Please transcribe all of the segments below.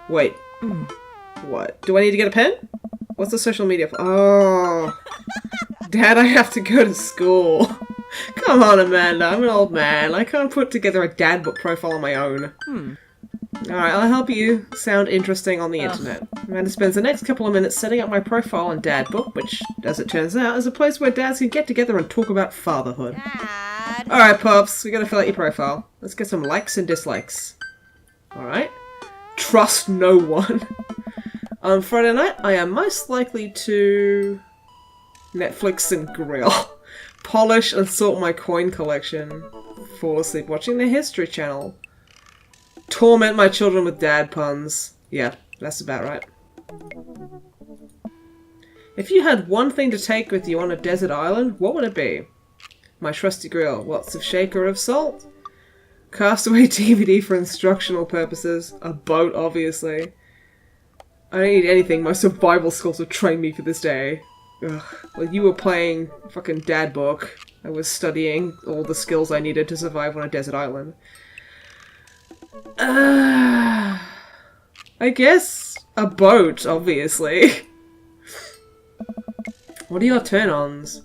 Wait. What? Do I need to get a pen? What's the social media for? Oh. Dad, I have to go to school. Come on, Amanda. I'm an old man. I can't put together a DadBook profile on my own. Alright, I'll help you sound interesting on the internet. Amanda spends the next couple of minutes setting up my profile on DadBook, which, as it turns out, is a place where dads can get together and talk about fatherhood. Dad. Alright, Pops, we gotta fill out your profile. Let's get some likes and dislikes. Alright. Trust no one. On Friday night, I am most likely to Netflix and grill. Polish and sort my coin collection. Fall asleep watching the History Channel. Torment my children with dad puns. Yeah, that's about right. If you had one thing to take with you on a desert island, what would it be? My trusty grill. Lots of shaker of salt. Castaway DVD for instructional purposes. A boat, obviously. I don't need anything. My survival skills have trained me for this day. Ugh. Well, you were playing fucking DadBook. I was studying all the skills I needed to survive on a desert island. I guess a boat, obviously. What are your turn-ons?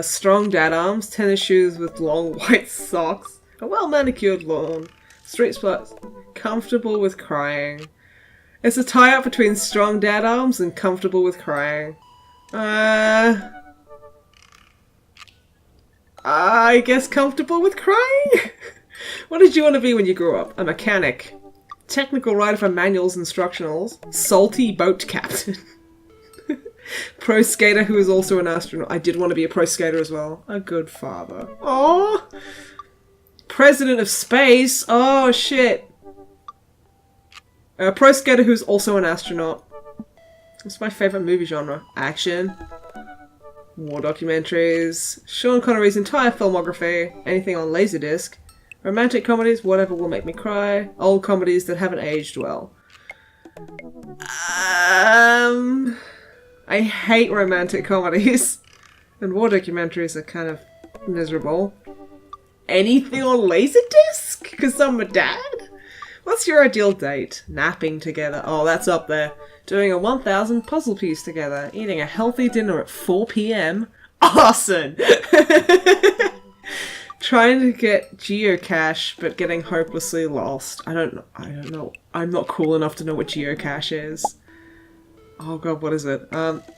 Strong dad arms, tennis shoes with long white socks, a well-manicured lawn, street spots, comfortable with crying. It's a tie-up between strong dad arms and comfortable with crying. I guess comfortable with crying? What did you want to be when you grew up? A mechanic. Technical writer for manuals instructionals. Salty boat captain. Pro skater who is also an astronaut. I did want to be a pro skater as well. A good father. Oh, president of space. Oh, shit. A pro skater who's also an astronaut. What's my favourite movie genre? Action. War documentaries. Sean Connery's entire filmography. Anything on Laserdisc. Romantic comedies, whatever will make me cry. Old comedies that haven't aged well. I hate romantic comedies. And war documentaries are kind of miserable. Anything on Laserdisc? Because I'm a dad? What's your ideal date? Napping together. Oh, that's up there. Doing a 1000 puzzle piece together. Eating a healthy dinner at 4 PM. Awesome! Trying to get geocache, but getting hopelessly lost. I don't know. I'm not cool enough to know what geocache is. Oh god, what is it?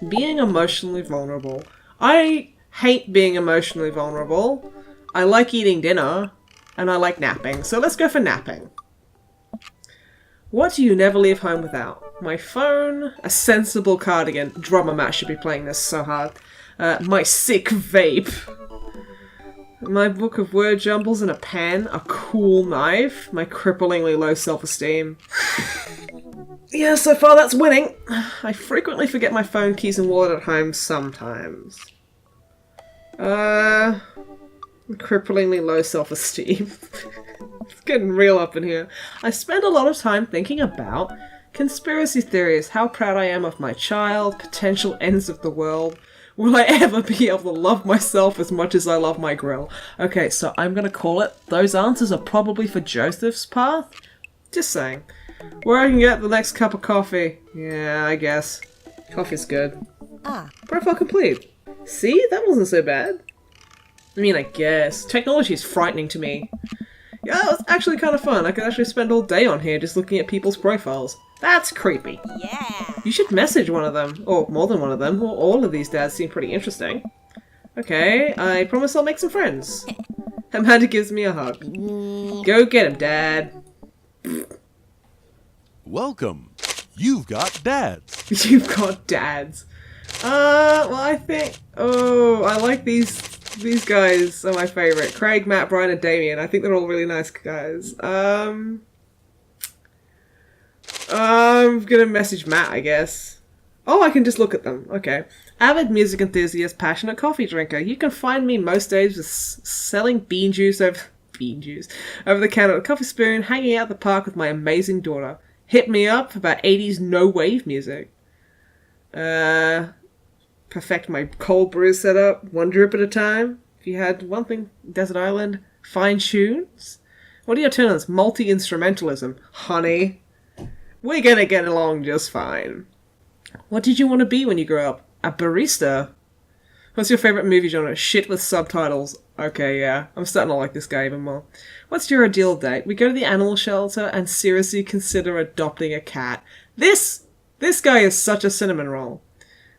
Being emotionally vulnerable. I hate being emotionally vulnerable. I like eating dinner, and I like napping, so let's go for napping. What do you never leave home without? My phone, a sensible cardigan. Drummer Matt should be playing this so hard. My sick vape. My book of word jumbles and a pen, a cool knife, my cripplingly low self-esteem. Yeah, so far that's winning. I frequently forget my phone, keys and wallet at home sometimes. Cripplingly low self-esteem. It's getting real up in here. I spend a lot of time thinking about conspiracy theories, how proud I am of my child, potential ends of the world. Will I ever be able to love myself as much as I love my grill? Okay, so I'm gonna call it. Those answers are probably for Joseph's path. Just saying. Where I can get the next cup of coffee. Yeah, I guess. Coffee's good. Profile complete. See? That wasn't so bad. I mean, I guess. Technology is frightening to me. Yeah, it's actually kind of fun. I could actually spend all day on here just looking at people's profiles. That's creepy. Yeah. You should message one of them, or more than one of them, or all of these dads seem pretty interesting. Okay, I promise I'll make some friends. Amanda gives me a hug. Go get him, Dad. Welcome. You've got dads. You've got dads. Well, I think... Oh, I like these guys are my favourite. Craig, Matt, Brian, and Damien. I think they're all really nice guys. I'm gonna message Matt, I guess. Oh, I can just look at them. Okay. Avid music enthusiast, passionate coffee drinker. You can find me most days with selling bean juice over the counter at a coffee spoon, hanging out at the park with my amazing daughter. Hit me up about 80s no-wave music. Perfect my cold brew setup, one drip at a time. If you had one thing, Desert Island, fine tunes. What are your turn-ons? Multi-instrumentalism. Honey. We're gonna get along just fine. What did you want to be when you grew up? A barista? What's your favourite movie genre? Shit with subtitles. Okay, yeah. I'm starting to like this guy even more. What's your ideal date? We go to the animal shelter and seriously consider adopting a cat. This guy is such a cinnamon roll.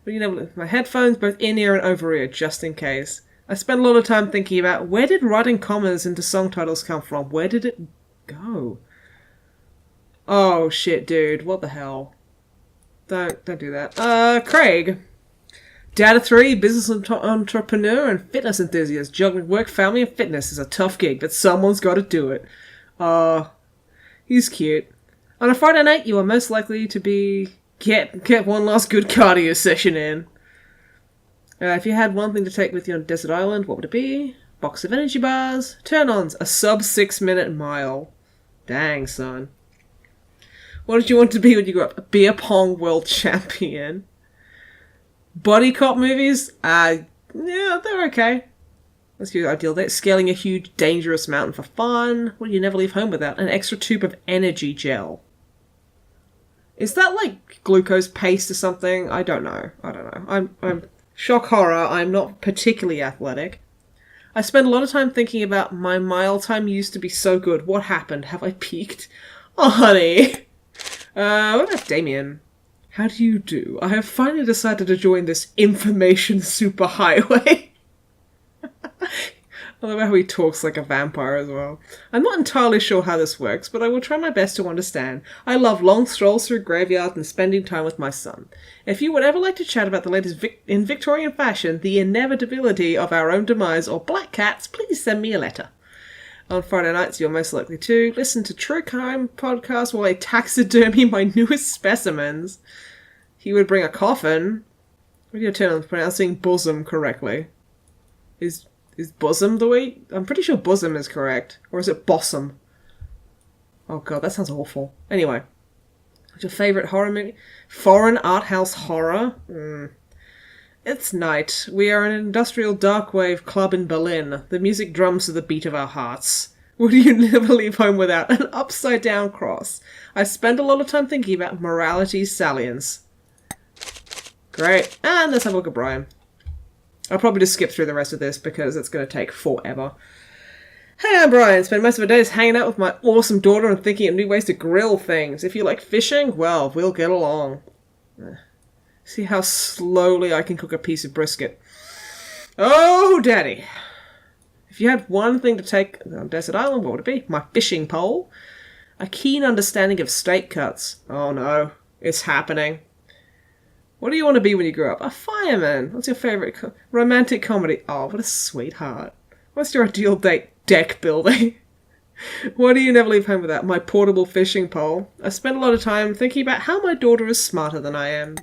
But you know, my headphones both in-ear and over-ear, just in case. I spend a lot of time thinking about where did writing commas into song titles come from? Where did it go? Oh shit, dude. What the hell? Don't do that. Craig. Dad of 3, business entrepreneur and fitness enthusiast. Juggling work, family, and fitness is a tough gig, but someone's got to do it. He's cute. On a Friday night, you are most likely to get one last good cardio session in. If you had one thing to take with you on a desert island, what would it be? Box of energy bars. Turn-ons. A sub 6-minute mile. Dang, son. What did you want to be when you grew up? A beer pong world champion. Body cop movies? Yeah, they're okay. That's your ideal date. Scaling a huge, dangerous mountain for fun. What do you never leave home without? An extra tube of energy gel. Is that like glucose paste or something? I don't know. I'm shock horror. I'm not particularly athletic. I spend a lot of time thinking about my mile time used to be so good. What happened? Have I peaked? Oh, honey. What about Damien? How do you do? I have finally decided to join this information superhighway. I love how he talks like a vampire as well. I'm not entirely sure how this works, but I will try my best to understand. I love long strolls through graveyards and spending time with my son. If you would ever like to chat about the latest in Victorian fashion, the inevitability of our own demise, or black cats, please send me a letter. On Friday nights, you're most likely to listen to true crime podcasts while I taxidermy my newest specimens. He would bring a coffin. What do you turn on pronouncing bosom correctly? Is bosom the way? I'm pretty sure bosom is correct. Or is it bosom? Oh god, that sounds awful. Anyway. What's your favourite horror movie? Foreign art house horror? It's night. We are an industrial dark wave club in Berlin. The music drums to the beat of our hearts. Would you never leave home without an upside down cross? I spend a lot of time thinking about morality's salience. Great. And let's have a look at Brian. I'll probably just skip through the rest of this because it's going to take forever. Hey, I'm Brian. Spend most of my days hanging out with my awesome daughter and thinking of new ways to grill things. If you like fishing, well, we'll get along. See how slowly I can cook a piece of brisket. Oh, Daddy. If you had one thing to take on Desert Island, what would it be? My fishing pole? A keen understanding of steak cuts. Oh no, it's happening. What do you want to be when you grow up? A fireman. What's your favourite romantic comedy? Oh, what a sweetheart. What's your ideal date? Deck building. Why do you never leave home without? My portable fishing pole. I spend a lot of time thinking about how my daughter is smarter than I am.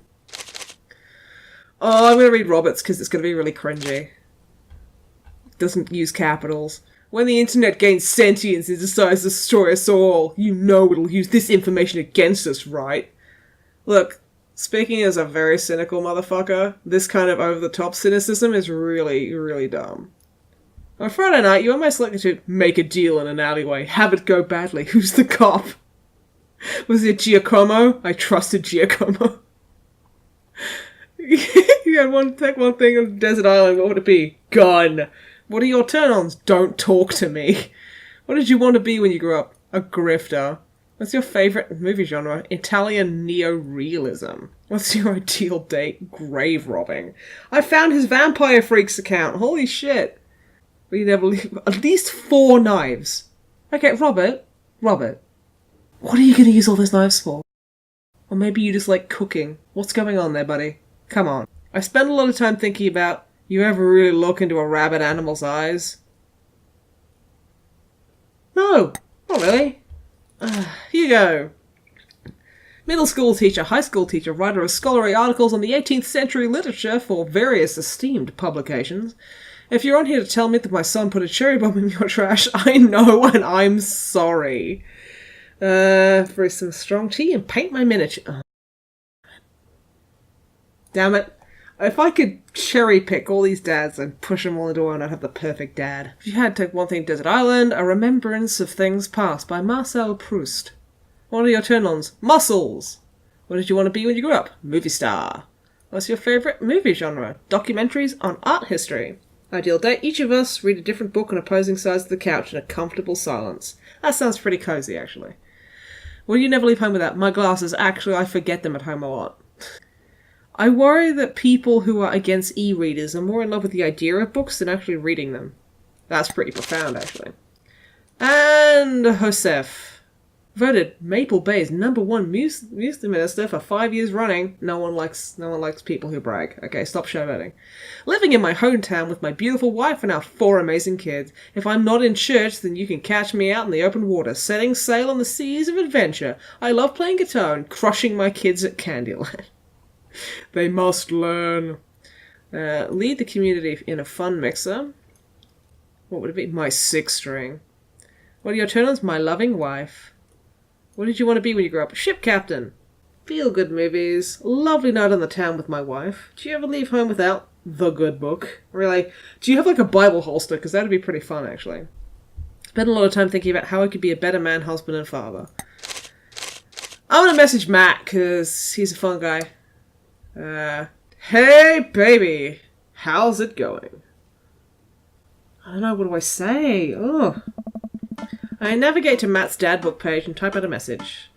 Oh, I'm going to read Roberts because it's going to be really cringy. Doesn't use capitals. When the internet gains sentience and decides to destroy us all, you know it'll use this information against us, right? Look, speaking as a very cynical motherfucker, this kind of over-the-top cynicism is really, really dumb. On Friday night, you're most likely to make a deal in an alleyway. Have it go badly. Who's the cop? Was it Giacomo? I trusted Giacomo. You had take one thing on Desert Island, what would it be? Gun. What are your turn-ons? Don't talk to me. What did you want to be when you grew up? A grifter. What's your favourite movie genre? Italian neo-realism. What's your ideal date? Grave robbing. I found his Vampire Freaks account. Holy shit. We never leave. At least 4 knives. Okay, Robert. What are you going to use all those knives for? Or maybe you just like cooking. What's going on there, buddy? Come on. I spend a lot of time thinking about, you ever really look into a rabid animal's eyes? No, not really. Here you go. Middle school teacher, high school teacher, writer of scholarly articles on the 18th century literature for various esteemed publications. If you're on here to tell me that my son put a cherry bomb in your trash, I know and I'm sorry. For some strong tea and paint my miniature. Oh. Damn it. If I could cherry pick all these dads and push them all into one, I'd have the perfect dad. If you had to take one thing, Desert Island, A Remembrance of Things Past by Marcel Proust. What are your turn-ons? Muscles! What did you want to be when you grew up? Movie star. What's your favourite movie genre? Documentaries on art history. Ideal date, each of us read a different book on opposing sides of the couch in a comfortable silence. That sounds pretty cozy, actually. Will you never leave home without? My glasses. Actually, I forget them at home a lot. I worry that people who are against e-readers are more in love with the idea of books than actually reading them. That's pretty profound, actually. And Joseph. Voted Maple Bay's #1 music minister for 5 years running. No one likes people who brag. Okay, stop showboating. Living in my hometown with my beautiful wife and our 4 amazing kids. If I'm not in church, then you can catch me out in the open water, setting sail on the seas of adventure. I love playing guitar and crushing my kids at Candyland. They must learn. Lead the community in a fun mixer. What would it be? My 6-string. What are your turn-ons? My loving wife. What did you want to be when you grew up? Ship captain. Feel-good movies. Lovely night on the town with my wife. Do you ever leave home without the good book? Really? Do you have like a Bible holster? Because that would be pretty fun, actually. Spent a lot of time thinking about how I could be a better man, husband, and father. I'm going to message Matt, because he's a fun guy. Hey, baby. How's it going? I don't know, what do I say? Oh. I navigate to Matt's DadBook page and type out a message.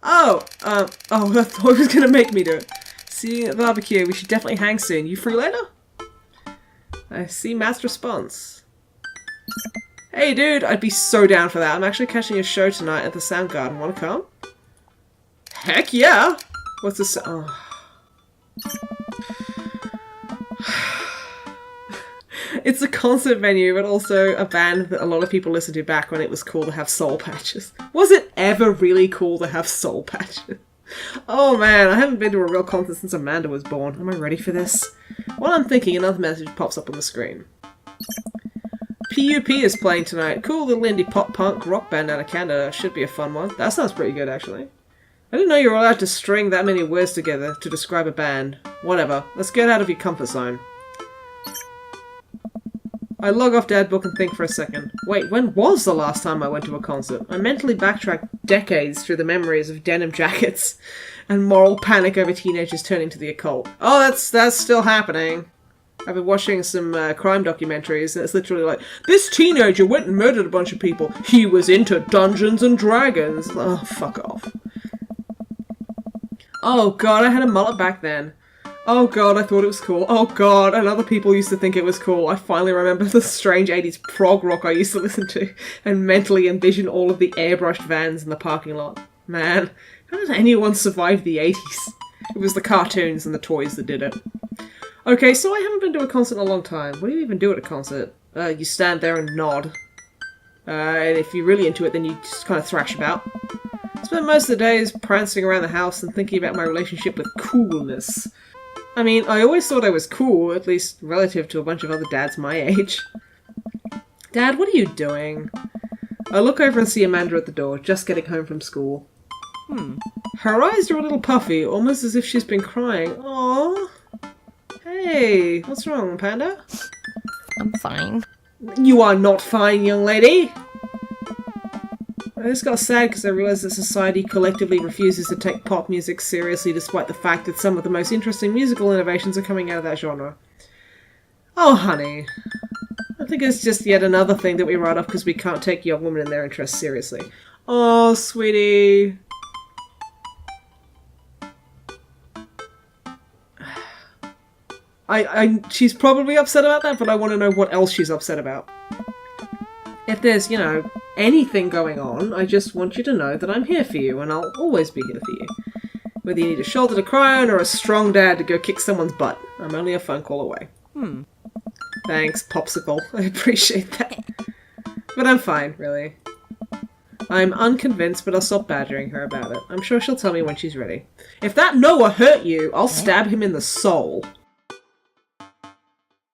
I thought he was going to make me do it. See you at the barbecue. We should definitely hang soon. You free later? I see Matt's response. Hey, dude, I'd be so down for that. I'm actually catching a show tonight at the Soundgarden. Want to come? Heck yeah! What's this? Oh. It's a concert venue, but also a band that a lot of people listened to back when it was cool to have soul patches. Was it ever really cool to have soul patches? Oh man, I haven't been to a real concert since Amanda was born. Am I ready for this? While I'm thinking, another message pops up on the screen. PUP is playing tonight. Cool little indie pop-punk rock band out of Canada. Should be a fun one. That sounds pretty good, actually. I didn't know you were allowed to string that many words together to describe a band. Whatever. Let's get out of your comfort zone. I log off DadBook and think for a second. Wait, when was the last time I went to a concert? I mentally backtrack decades through the memories of denim jackets and moral panic over teenagers turning to the occult. Oh, that's still happening. I've been watching some crime documentaries and it's literally like, this teenager went and murdered a bunch of people. He was into Dungeons and Dragons. Oh, fuck off. Oh god, I had a mullet back then. Oh god, I thought it was cool. Oh god, and other people used to think it was cool. I finally remember the strange 80s prog rock I used to listen to and mentally envision all of the airbrushed vans in the parking lot. Man, how did anyone survive the 80s? It was the cartoons and the toys that did it. Okay, so I haven't been to a concert in a long time. What do you even do at a concert? You stand there and nod. And if you're really into it, then you just kind of thrash about. I spent most of the days prancing around the house and thinking about my relationship with coolness. I mean, I always thought I was cool, at least relative to a bunch of other dads my age. Dad, what are you doing? I look over and see Amanda at the door, just getting home from school. Her eyes are a little puffy, almost as if she's been crying. Aww. Hey, what's wrong, Panda? I'm fine. You are not fine, young lady! I just got sad because I realised that society collectively refuses to take pop music seriously despite the fact that some of the most interesting musical innovations are coming out of that genre. Oh, honey. I think it's just yet another thing that we write off because we can't take young women and their interests seriously. Oh, sweetie. She's probably upset about that, but I want to know what else she's upset about. If there's, you know, anything going on, I just want you to know that I'm here for you, and I'll always be here for you. Whether you need a shoulder to cry on or a strong dad to go kick someone's butt, I'm only a phone call away. Thanks, Popsicle. I appreciate that. But I'm fine, really. I'm unconvinced, but I'll stop badgering her about it. I'm sure she'll tell me when she's ready. If that Noah hurt you, I'll stab him in the soul.